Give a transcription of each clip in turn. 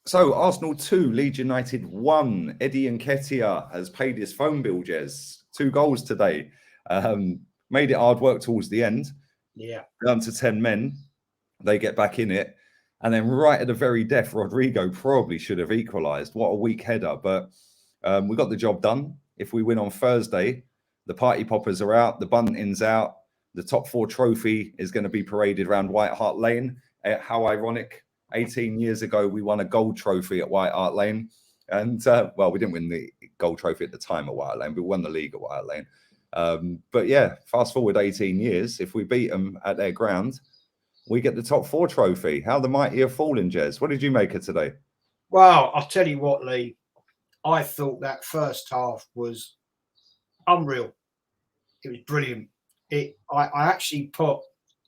So Arsenal 2, Leeds United 1. Eddie Nketiah has paid his phone bill, Jez. 2 goals today. Made it hard work towards the end. Yeah. Down to 10 men. They get back in it. And then right at the very death, Rodrigo probably should have equalised. What a weak header. But we got the job done. If we win on Thursday, the party poppers are out. The bunting's out. The top 4 trophy is going to be paraded around White Hart Lane. How ironic. 18 years ago, we won a gold trophy at White Hart Lane. And, well, we didn't win the gold trophy at the time at White Hart Lane, but we won the league at White Hart Lane. But, yeah, fast forward 18 years. If we beat them at their ground, we get the top 4 trophy. How the mighty have fallen, Jez. What did you make of today? Well, I'll tell you what, Lee. I thought that first half was unreal. It was brilliant. I actually put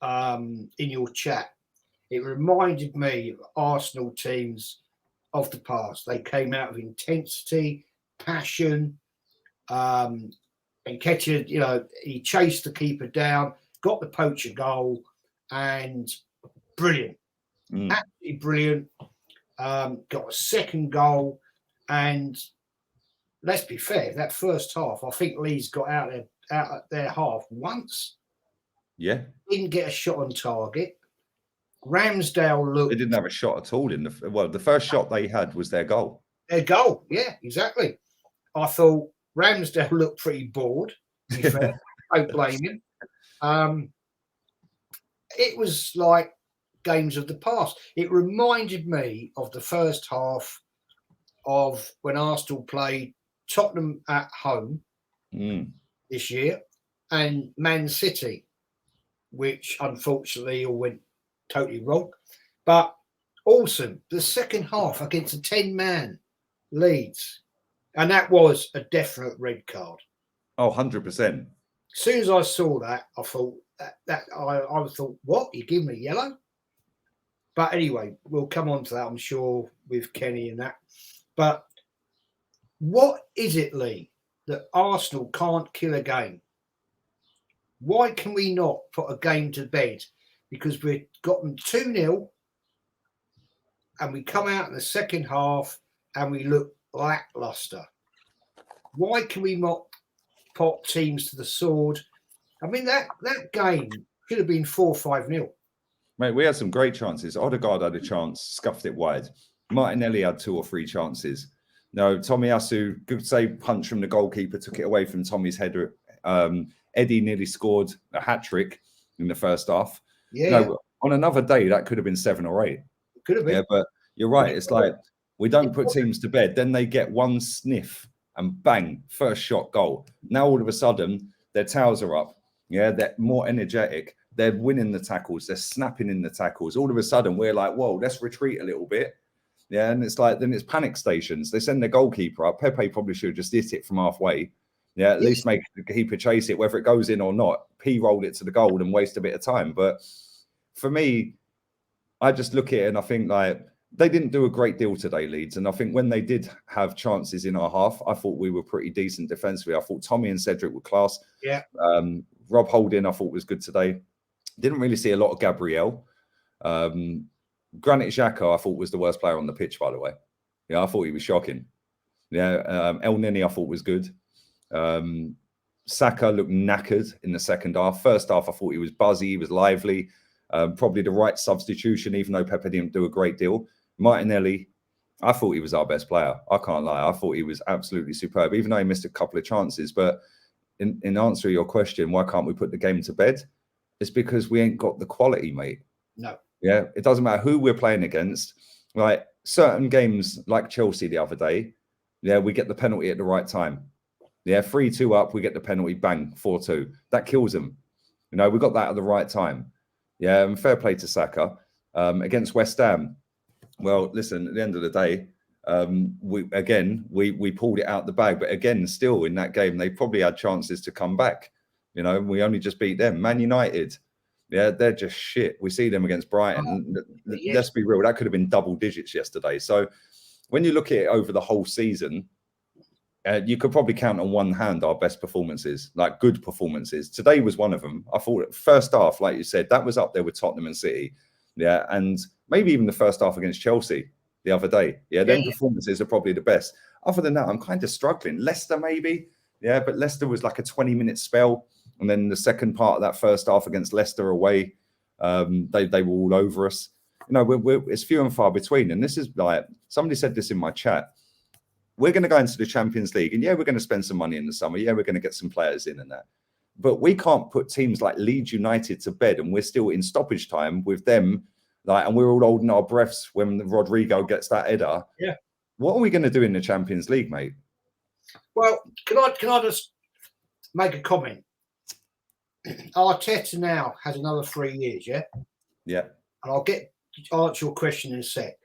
in your chat, it reminded me of Arsenal teams of the past. They came out with intensity, passion. And Nketiah, he chased the keeper down, got the poacher goal, and brilliant. Absolutely brilliant. Got a second goal. And let's be fair, that first half, I think Leeds got out at their half once. Yeah. Didn't get a shot on target. Ramsdale looked... They didn't have a shot at all in the first shot they had was their goal. Their goal, yeah, exactly. I thought Ramsdale looked pretty bored, to be fair. Don't blame him. It was like games of the past. It reminded me of the first half of when Arsenal played Tottenham at home this year and Man City, which unfortunately all went totally wrong. But awesome. The second half against a 10-man Leeds. And that was a definite red card. Oh, 100%. As soon as I saw that, I thought I thought, what? You give me yellow? But anyway, we'll come on to that, I'm sure, with Kenny and that. But what is it, Lee, that Arsenal can't kill a game? Why can we not put a game to bed? Because we've got them 2-0 and we come out in the second half and we look lackluster. Why can we not pop teams to the sword? I mean, that game should have been 4-5-0. Mate, we had some great chances. Odegaard had a chance, scuffed it wide. Martinelli had 2 or 3 chances. No, Tomiyasu, good save punch from the goalkeeper, took it away from Tommy's header. Eddie nearly scored a hat-trick in the first half. Yeah. No, on another day, that could have been 7 or 8. Could have been. Yeah, but you're right. It's like we don't put teams to bed. Then they get one sniff and bang, first shot goal. Now all of a sudden, their towels are up. Yeah, they're more energetic. They're winning the tackles. They're snapping in the tackles. All of a sudden, we're like, whoa, let's retreat a little bit. Yeah, and it's like, then it's panic stations. They send their goalkeeper up. Pepe probably should have just hit it from halfway. Yeah, at least make the keeper chase it, whether it goes in or not. P rolled it to the goal and waste a bit of time. But for me, I just look at it and I think like they didn't do a great deal today, Leeds. And I think when they did have chances in our half, I thought we were pretty decent defensively. I thought Tommy and Cedric were class. Yeah. Rob Holding, I thought was good today. Didn't really see a lot of Gabriel. Granit Xhaka, I thought was the worst player on the pitch, by the way. Yeah, I thought he was shocking. Yeah, El Nini, I thought was good. Saka looked knackered in the second half. First half, I thought he was buzzy, he was lively. Probably the right substitution, even though Pepe didn't do a great deal. Martinelli, I thought he was our best player. I can't lie. I thought he was absolutely superb, even though he missed a couple of chances. But in answer to your question, why can't we put the game to bed? It's because we ain't got the quality, mate. No. Yeah, it doesn't matter who we're playing against. Like certain games, like Chelsea the other day, yeah, we get the penalty at the right time. Yeah, 3-2 up, we get the penalty, bang, 4-2. That kills them. You know, we got that at the right time. Yeah, and fair play to Saka. Against West Ham, well, listen, at the end of the day, we pulled it out the bag. But again, still in that game, they probably had chances to come back. You know, we only just beat them. Man United, yeah, they're just shit. We see them against Brighton. Let's be real, that could have been double digits yesterday. So when you look at it over the whole season, you could probably count on one hand our best performances, like good performances. Today was one of them. I thought first half, like you said, that was up there with Tottenham and City. Yeah, and maybe even the first half against Chelsea. the other day. Yeah, them performances are probably the best. Other than that, I'm kind of struggling. Leicester maybe, yeah, but Leicester was like a 20-minute spell, and then the second part of that first half against Leicester away, they were all over us. You know, it's few and far between. And this is like, somebody said this in my chat. We're going to go into the Champions League, and yeah, we're going to spend some money in the summer. Yeah, we're going to get some players in and that. But we can't put teams like Leeds United to bed, and we're still in stoppage time with them, like, and we're all holding our breaths when Rodrigo gets that header. Yeah. What are we going to do in the Champions League, mate? Well, can I just make a comment? Arteta now has another 3 years, yeah? Yeah. And I'll answer your question in a sec.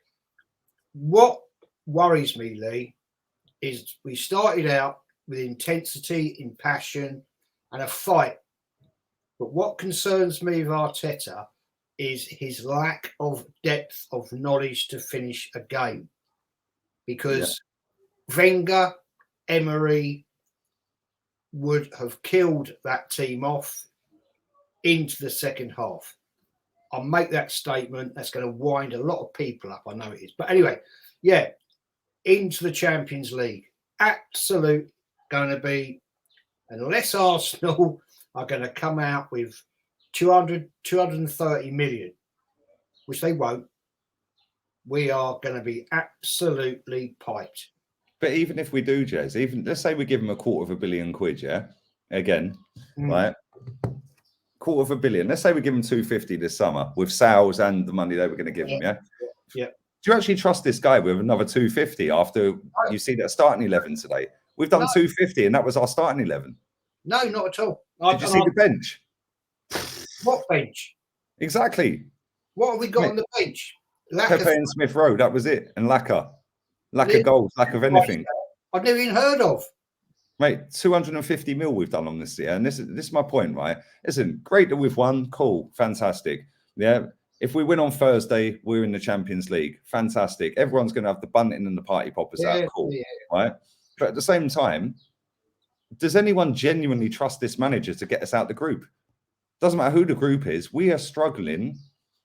What worries me, Lee, is we started out with intensity, in passion, and a fight. But what concerns me with Arteta is his lack of depth of knowledge to finish a game. Because Wenger, Emery would have killed that team off into the second half. I'll make that statement. That's going to wind a lot of people up. I know it is. But anyway, yeah, into the Champions League. Absolute going to be, unless Arsenal are going to come out with 230 million, which they won't, we are going to be absolutely piped. But even if we do, Jez, even let's say we give them £250 million, yeah? Again, right? £250 million. Let's say we give them 250 this summer with sales and the money they were going to give them, yeah? Yeah. Do you actually trust this guy with another 250 after you see that starting 11 today? We've done 250 and that was our starting 11. No, not at all. Did you see the bench? What bench? Exactly. What have we got on the bench? Pepe and Smith Rowe, that was it. And Laka. Lack of goals, lack of anything. I've never even heard of. Mate, 250 mil we've done on this year. And this is my point, right? Listen, great that we've won. Cool. Fantastic. Yeah. If we win on Thursday, we're in the Champions League. Fantastic. Everyone's going to have the bunting and the party poppers out. Cool. Yeah. Right. But at the same time, does anyone genuinely trust this manager to get us out the group? Doesn't matter who the group is. We are struggling,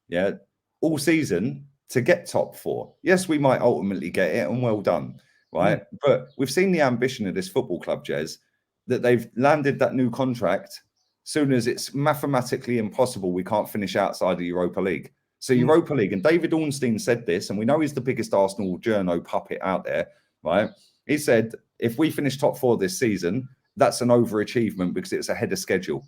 yeah, all season to get top four. Yes, we might ultimately get it, and well done, right? But we've seen the ambition of this football club, Jez, that they've landed that new contract soon as it's mathematically impossible we can't finish outside the Europa League. So Europa League, and David Ornstein said this, and we know he's the biggest Arsenal journo puppet out there, right? He said, if we finish top four this season, that's an overachievement because it's ahead of schedule.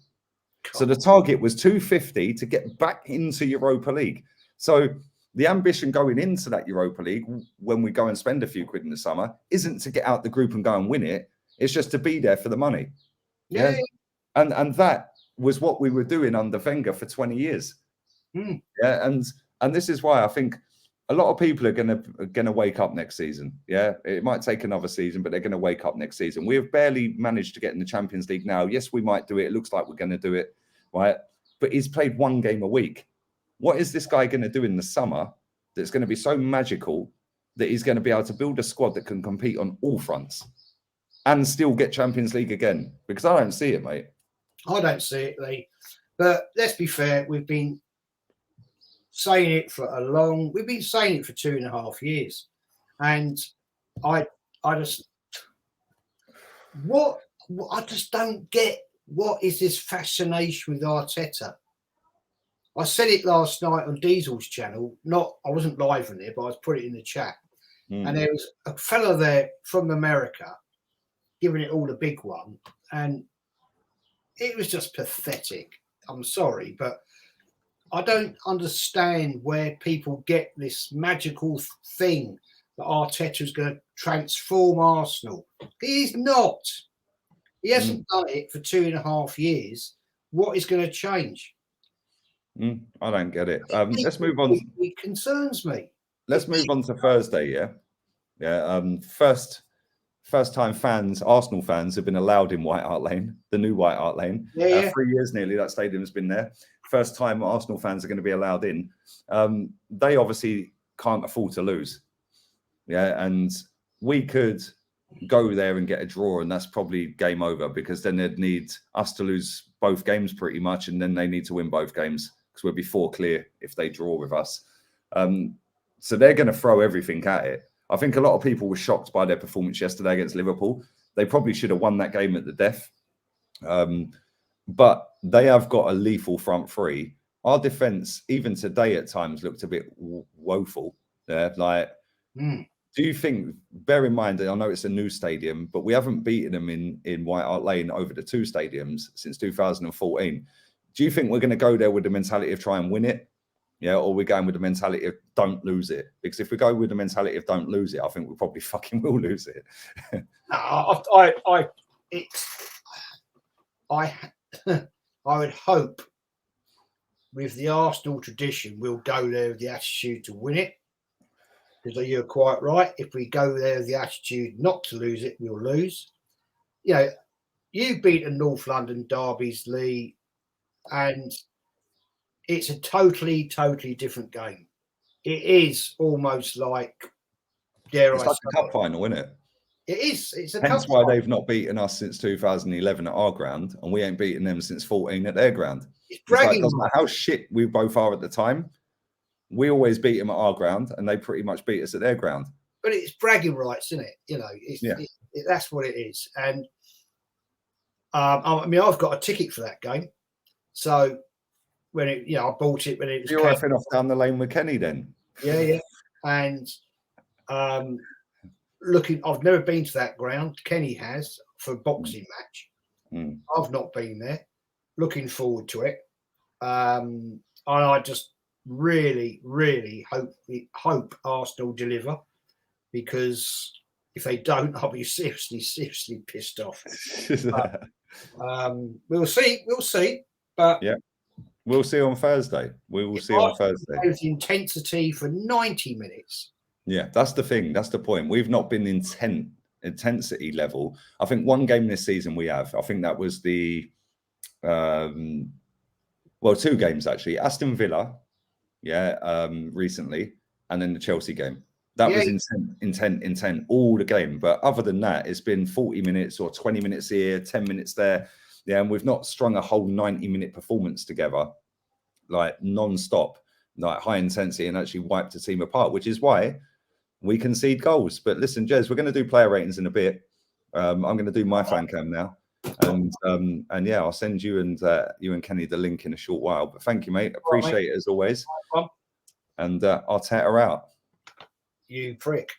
So the target was 250 to get back into Europa League. So the ambition going into that Europa League, when we go and spend a few quid in the summer, isn't to get out the group and go and win it. It's just to be there for the money. Yeah. And that was what we were doing under Wenger for 20 years. Yeah. And this is why I think a lot of people are gonna wake up next season. Yeah. It might take another season, but they're gonna wake up next season. We have barely managed to get in the Champions League now. Yes, we might do it. It looks like we're gonna do it, right? But he's played one game a week. What is this guy going to do in the summer that's going to be so magical that he's going to be able to build a squad that can compete on all fronts and still get Champions League again? Because I don't see it, mate. I don't see it, Lee. But let's be fair, we've been saying it for we've been saying it for 2.5 years. And I just don't get, what is this fascination with Arteta? I said it last night on Diesel's channel. I wasn't live on it, but I put it in the chat. And there was a fellow there from America giving it all the big one. And it was just pathetic. I'm sorry, but I don't understand where people get this magical thing that Arteta is going to transform Arsenal. He's not. He hasn't done it for 2.5 years. What is going to change? I don't get it. Let's move on. It concerns me. Let's move on to Thursday. Yeah. First time fans, Arsenal fans, have been allowed in White Hart Lane, the new White Hart Lane. 3 years nearly that stadium's been there. First time Arsenal fans are going to be allowed in. They obviously can't afford to lose. Yeah, and we could go there and get a draw, and that's probably game over, because then they'd need us to lose both games pretty much, and then they need to win both games, because we'll be 4 clear if they draw with us. So they're going to throw everything at it. I think a lot of people were shocked by their performance yesterday against Liverpool. They probably should have won that game at the death. But they have got a lethal front three. Our defence, even today at times, looked a bit woeful. Like, do you think, bear in mind, I know it's a new stadium, but we haven't beaten them in White Hart Lane over the 2 stadiums since 2014. Do you think we're going to go there with the mentality of try and win it? Yeah, or we're going with the mentality of don't lose it? Because if we go with the mentality of don't lose it, I think we probably fucking will lose it. I would hope with the Arsenal tradition, we'll go there with the attitude to win it. Because you're quite right. If we go there with the attitude not to lose it, we'll lose. You know, you've beaten North London derbies, Lee, and it's a totally different game. It is almost like, it's like a cup final, isn't it? It is. It's a Hence cup why final. they've not beaten us since 2011 at our ground, and we ain't beaten them since 14 at their ground. It's like, bragging. doesn't matter how shit we both are at the time. We always beat them at our ground, and they pretty much beat us at their ground. But it's bragging rights, isn't it? You know, that's what it is. And I mean, I've got a ticket for that game, so when it, I bought it when it was. You're effing off down the lane with Kenny, then. Yeah, and looking, I've never been to that ground. Kenny has for a boxing match. I've not been there. Looking forward to it. And I just really hope Arsenal deliver, because if they don't, I'll be seriously pissed off. We'll see. But yeah, we'll see on Thursday. We will see on Thursday. The intensity for 90 minutes. Yeah, that's the thing. That's the point. We've not been intensity level. I think one game this season we have. I think that was the 2 games actually. Aston Villa. Recently, and then the Chelsea game. That was intent all the game. But other than that, it's been 40 minutes or 20 minutes here, 10 minutes there. Yeah, and we've not strung a whole 90-minute performance together, like non-stop, like high intensity, and actually wiped the team apart, which is why we concede goals. But listen, Jez, we're going to do player ratings in a bit. I'm going to do my fan cam now. And yeah, I'll send you and Kenny the link in a short while. But thank you, mate. Appreciate it as always. And I'll tat her out. You prick.